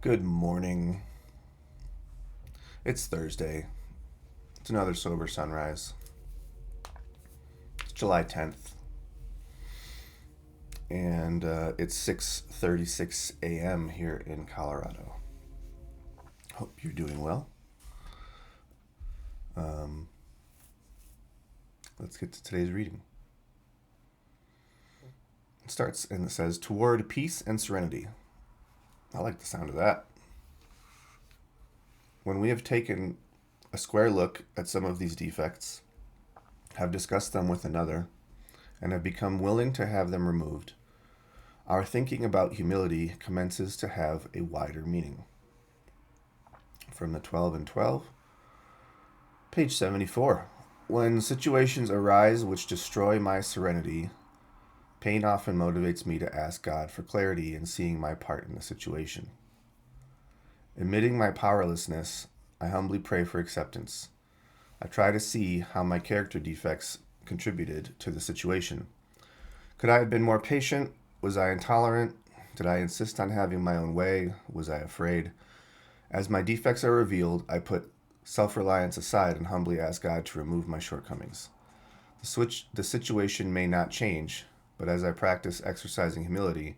Good morning. It's Thursday. It's another sober sunrise. It's July 10th, and it's 6:36 a.m. here in Colorado. Hope you're doing well. Um, let's get to today's reading. It starts and it says, "Toward peace and serenity." I like the sound of that. When we have taken a square look at some of these defects, have discussed them with another, and have become willing to have them removed, our thinking about humility commences to have a wider meaning. From the 12 and 12, page 74. When situations arise which destroy my serenity, pain often motivates me to ask God for clarity in seeing my part in the situation. Admitting my powerlessness, I humbly pray for acceptance. I try to see how my character defects contributed to the situation. Could I have been more patient? Was I intolerant? Did I insist on having my own way? Was I afraid? As my defects are revealed, I put self-reliance aside and humbly ask God to remove my shortcomings. The situation may not change, but as I practice exercising humility,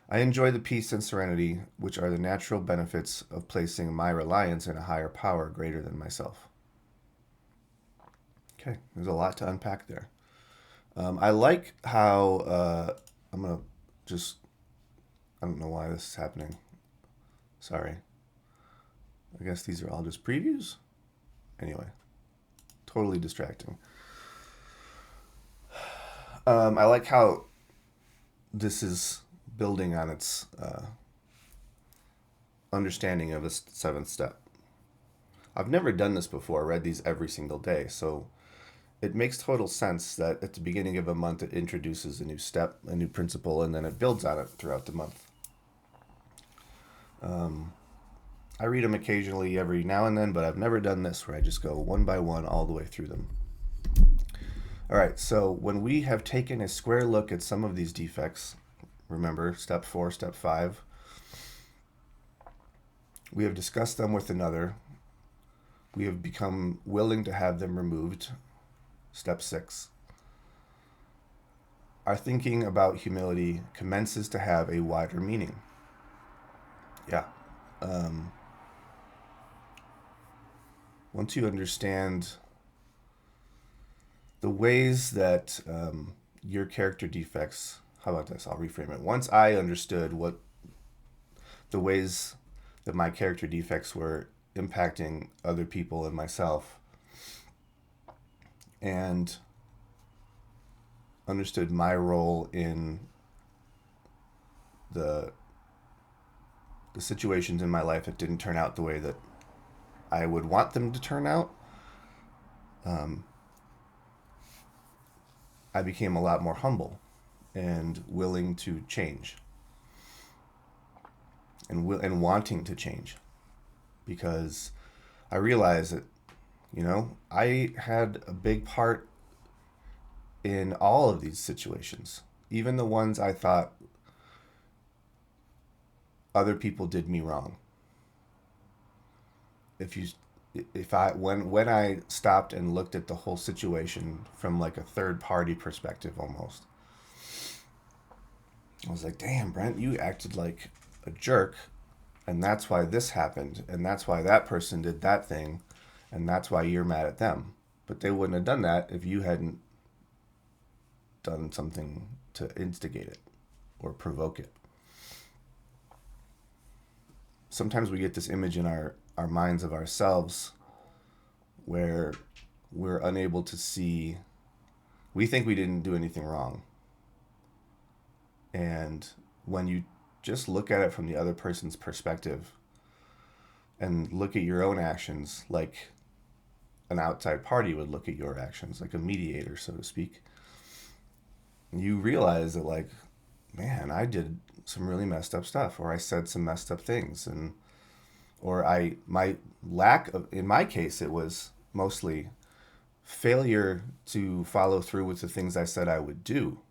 I enjoy the peace and serenity which are the natural benefits of placing my reliance in a higher power greater than myself. Okay, there's a lot to unpack there. I like how I'm going to just, I don't know why this is happening. Sorry. I guess these are all just previews. Anyway, totally distracting. I like how this is building on its understanding of a seventh step. I've never done this before, read these every single day, so it makes total sense that at the beginning of a month it introduces a new step, a new principle, and then it builds on it throughout the month. I read them occasionally every now and then, but I've never done this where I just go one by one all the way through them. All right, so when we have taken a square look at some of these defects, remember step 4, step 5, we have discussed them with another, we have become willing to have them removed, step 6. Our thinking about humility commences to have a wider meaning. Yeah. Once you understand the ways that your character defects, how about this? I'll reframe it. Once I understood what the ways that my character defects were impacting other people and myself, and understood my role in the situations in my life that didn't turn out the way that I would want them to turn out, I became a lot more humble and willing to change and wanting to change, because I realized that, I had a big part in all of these situations, even the ones I thought other people did me wrong. When I stopped and looked at the whole situation from like a third party perspective almost, I was like, damn, Brent, you acted like a jerk, and that's why this happened, and that's why that person did that thing, and that's why you're mad at them. But they wouldn't have done that if you hadn't done something to instigate it or provoke it. Sometimes we get this image in our minds of ourselves where we're unable to see, we think we didn't do anything wrong. And when you just look at it from the other person's perspective and look at your own actions like an outside party would look at your actions, like a mediator, so to speak, you realize that, like, man, I did some really messed up stuff, or I said some messed up things, and my lack of, in my case, it was mostly failure to follow through with the things I said I would do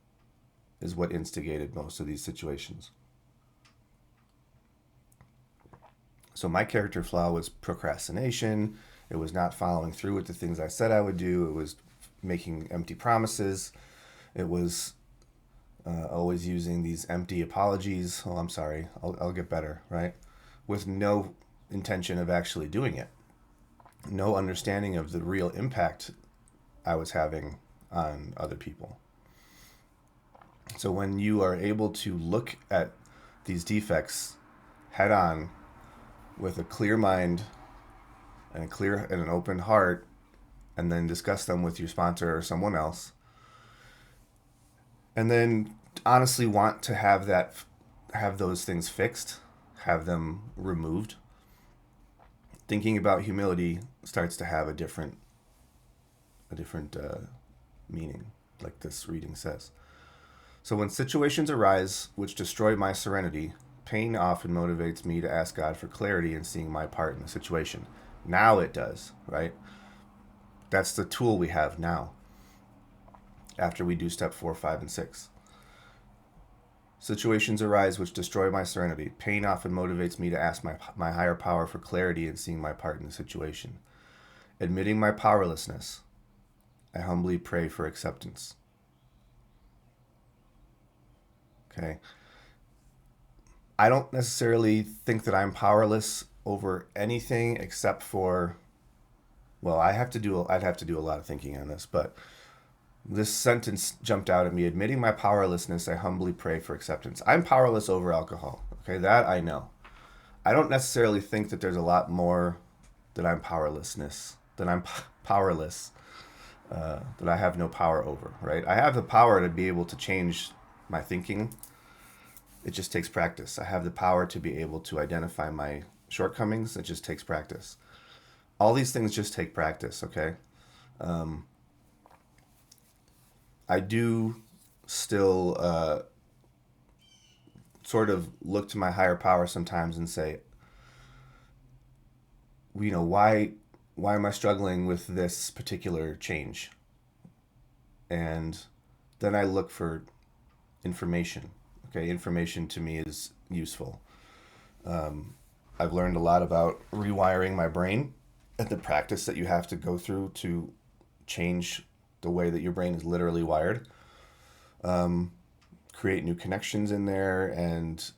is what instigated most of these situations. So my character flaw was procrastination. It was not following through with the things I said I would do. It was making empty promises. It was always using these empty apologies. Oh, I'm sorry. I'll get better, right? With no intention of actually doing it. No understanding of the real impact I was having on other people. So when you are able to look at these defects head on with a clear mind and an open heart, and then discuss them with your sponsor or someone else, and then honestly want to have those things fixed, have them removed, thinking about humility starts to have a different meaning, like this reading says. So when situations arise which destroy my serenity, pain often motivates me to ask God for clarity in seeing my part in the situation. Now it does, right? That's the tool we have now after we do step 4, 5, and 6. Situations arise which destroy my serenity. Pain often motivates me to ask my higher power for clarity in seeing my part in the situation. Admitting my powerlessness, I humbly pray for acceptance. Okay. I don't necessarily think that I'm powerless over anything except for, well, I'd have to do a lot of thinking on this, but this sentence jumped out at me. Admitting my powerlessness, I humbly pray for acceptance. I'm powerless over alcohol. Okay, that I know. I don't necessarily think that there's a lot more that I'm powerless, that I have no power over, right? I have the power to be able to change my thinking. It just takes practice. I have the power to be able to identify my shortcomings. It just takes practice. All these things just take practice, okay? I do still sort of look to my higher power sometimes and say, why am I struggling with this particular change? And then I look for information. Okay, information to me is useful. I've learned a lot about rewiring my brain and the practice that you have to go through to change the way that your brain is literally wired. Create new connections in there and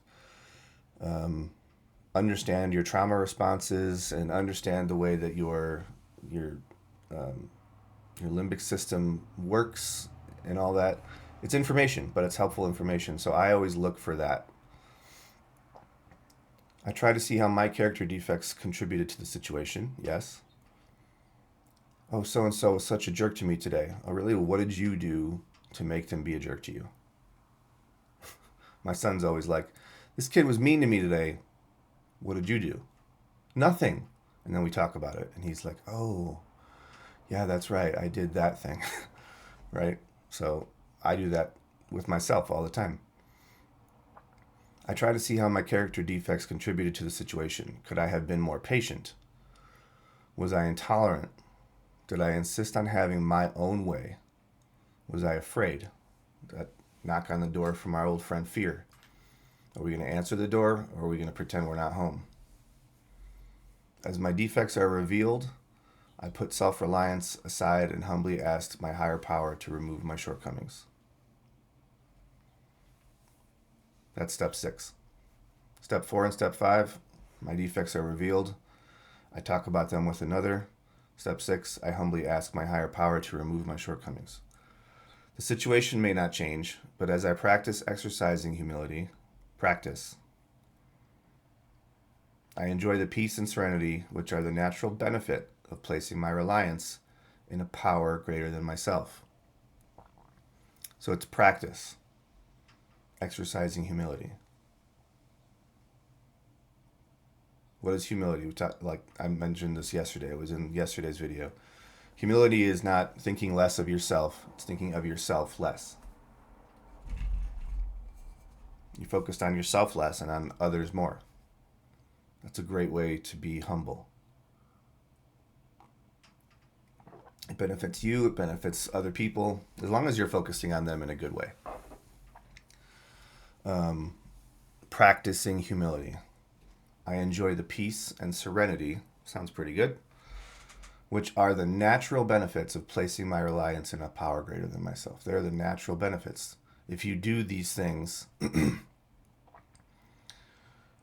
understand your trauma responses and understand the way that your limbic system works and all that. It's information, but it's helpful information. So I always look for that. I try to see how my character defects contributed to the situation. Yes. Oh, so-and-so was such a jerk to me today. Oh, really? What did you do to make them be a jerk to you? My son's always like, this kid was mean to me today. What did you do? Nothing. And then we talk about it. And he's like, oh, yeah, that's right. I did that thing. Right? So I do that with myself all the time. I try to see how my character defects contributed to the situation. Could I have been more patient? Was I intolerant? Did I insist on having my own way? Was I afraid? That knock on the door from our old friend Fear. Are we going to answer the door, or are we going to pretend we're not home? As my defects are revealed, I put self-reliance aside and humbly asked my higher power to remove my shortcomings. That's step 6. Step 4 and step 5, my defects are revealed. I talk about them with another. Step 6, I humbly ask my higher power to remove my shortcomings. The situation may not change, but as I practice exercising humility, I enjoy the peace and serenity which are the natural benefit of placing my reliance in a power greater than myself. So it's practice, exercising humility. What is humility? Like I mentioned this yesterday. It was in yesterday's video. Humility is not thinking less of yourself. It's thinking of yourself less. You focused on yourself less and on others more. That's a great way to be humble. It benefits you, it benefits other people, as long as you're focusing on them in a good way. Practicing humility. I enjoy the peace and serenity, sounds pretty good, which are the natural benefits of placing my reliance in a power greater than myself. They're the natural benefits. If you do these things,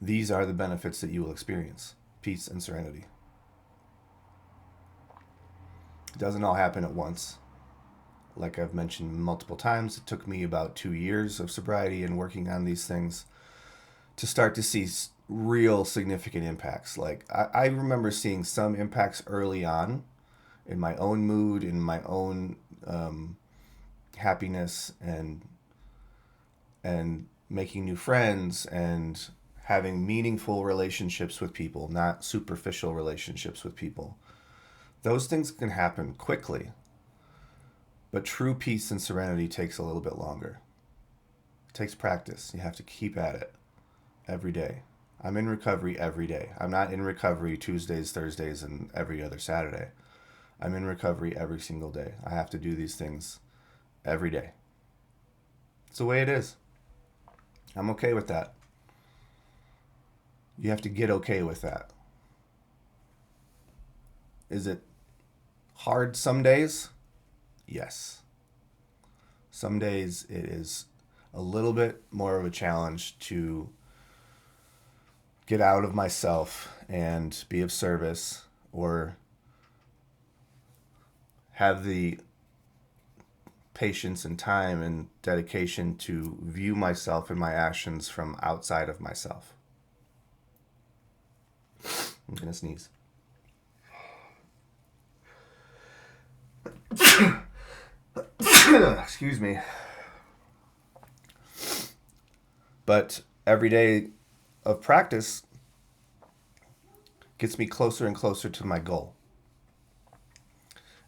these are the benefits that you will experience: peace and serenity. It doesn't all happen at once. Like I've mentioned multiple times, it took me about 2 years of sobriety and working on these things to start to see real significant impacts. Like I remember seeing some impacts early on in my own mood, in my own happiness, and making new friends and having meaningful relationships with people, not superficial relationships with people. Those things can happen quickly, but true peace and serenity takes a little bit longer. It takes practice. You have to keep at it every day. I'm in recovery every day. I'm not in recovery Tuesdays, Thursdays, and every other Saturday. I'm in recovery every single day. I have to do these things every day. It's the way it is. I'm okay with that. You have to get okay with that. Is it hard some days? Yes. Some days it is a little bit more of a challenge to get out of myself and be of service, or have the patience and time and dedication to view myself and my actions from outside of myself. I'm going to sneeze. Excuse me. But every day of practice gets me closer and closer to my goal.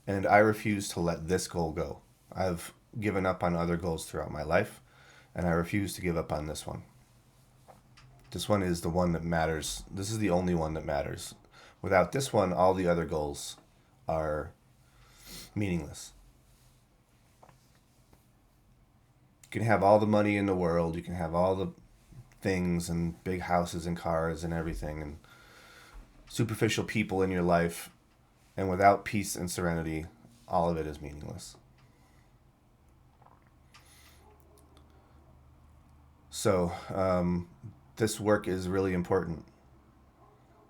And I refuse to let this goal go. I've given up on other goals throughout my life, and I refuse to give up on this one. This one is the one that matters. This is the only one that matters. Without this one, all the other goals are meaningless. You can have all the money in the world, you can have all the things and big houses and cars and everything and superficial people in your life, and without peace and serenity, all of it is meaningless. So, this work is really important.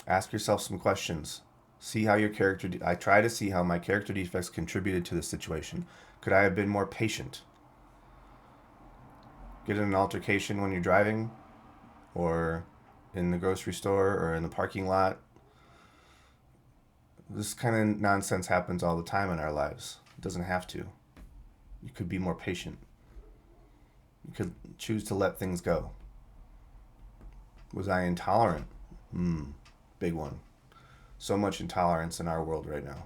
Ask yourself some questions. See how your character... I try to see how my character defects contributed to the situation. Could I have been more patient? Get in an altercation when you're driving, or in the grocery store, or in the parking lot. This kind of nonsense happens all the time in our lives. It doesn't have to. You could be more patient. You could choose to let things go. Was I intolerant? Big one. So much intolerance in our world right now.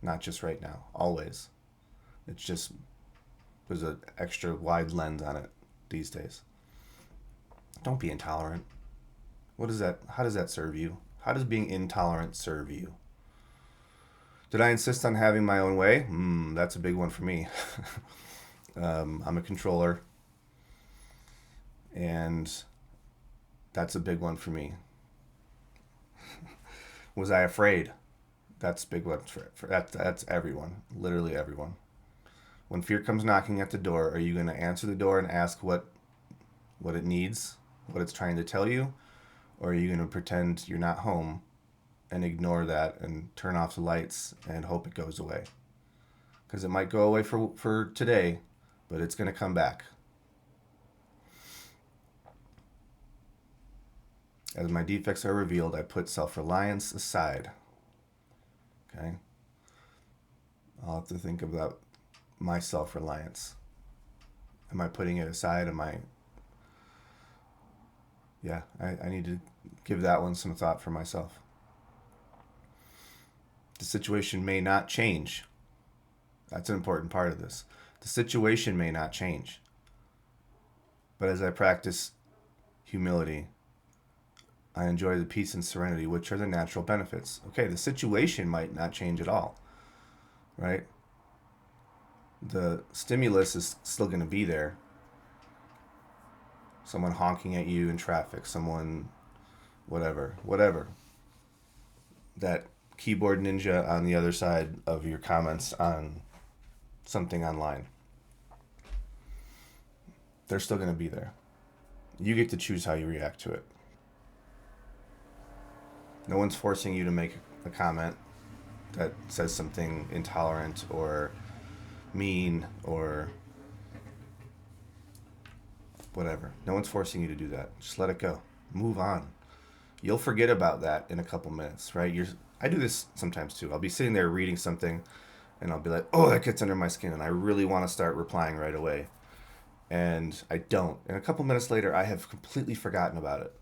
Not just right now, always. It's just, there's an extra wide lens on it these days. Don't be intolerant. What is that? How does that serve you? How does being intolerant serve you? Did I insist on having my own way? That's a big one for me. I'm a controller, and that's a big one for me. Was I afraid? That's a big one that's everyone, literally everyone. When fear comes knocking at the door, are you going to answer the door and ask what it needs, what it's trying to tell you? Or are you going to pretend you're not home and ignore that and turn off the lights and hope it goes away? Because it might go away for today, but it's going to come back. As my defects are revealed, I put self-reliance aside. Okay? I'll have to think about my self-reliance. Am I putting it aside? I need to give that one some thought for myself. The situation may not change. That's an important part of this. The situation may not change. But as I practice humility, I enjoy the peace and serenity, which are the natural benefits. Okay, the situation might not change at all, right? The stimulus is still going to be there. Someone honking at you in traffic, someone whatever. That keyboard ninja on the other side of your comments on something online. They're still going to be there. You get to choose how you react to it. No one's forcing you to make a comment that says something intolerant or mean or whatever. No one's forcing you to do that. Just let it go. Move on. You'll forget about that in a couple minutes, right? I do this sometimes too. I'll be sitting there reading something and I'll be like, oh, that gets under my skin and I really want to start replying right away. And I don't. And a couple minutes later, I have completely forgotten about it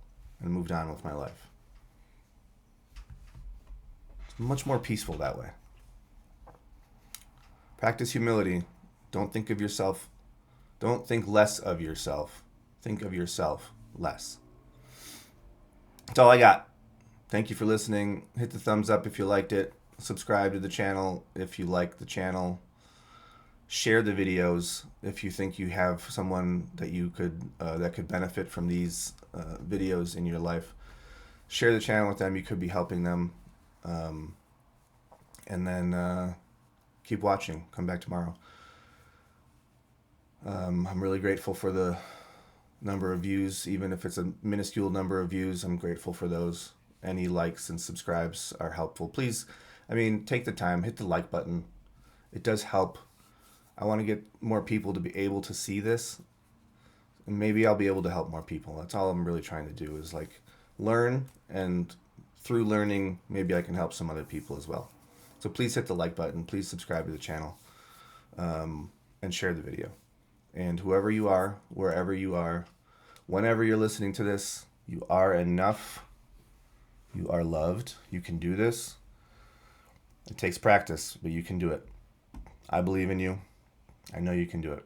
and moved on with my life. It's much more peaceful that way. Practice humility. Don't think less of yourself. Think of yourself less. That's all I got. Thank you for listening. Hit the thumbs up if you liked it. Subscribe to the channel if you like the channel. Share the videos if you think you have someone that you could that could benefit from these videos in your life. Share the channel with them. You could be helping them. And then keep watching. Come back tomorrow. I'm really grateful for the number of views, even if it's a minuscule number of views. I'm grateful for those. Any likes and subscribes are helpful. Please, take the time, hit the like button. It does help. I want to get more people to be able to see this, and maybe I'll be able to help more people. That's all I'm really trying to do is learn, and through learning, maybe I can help some other people as well. So please hit the like button. Please subscribe to the channel, and share the video. And whoever you are, wherever you are, whenever you're listening to this, you are enough. You are loved. You can do this. It takes practice, but you can do it. I believe in you. I know you can do it.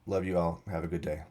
Love you all. Have a good day.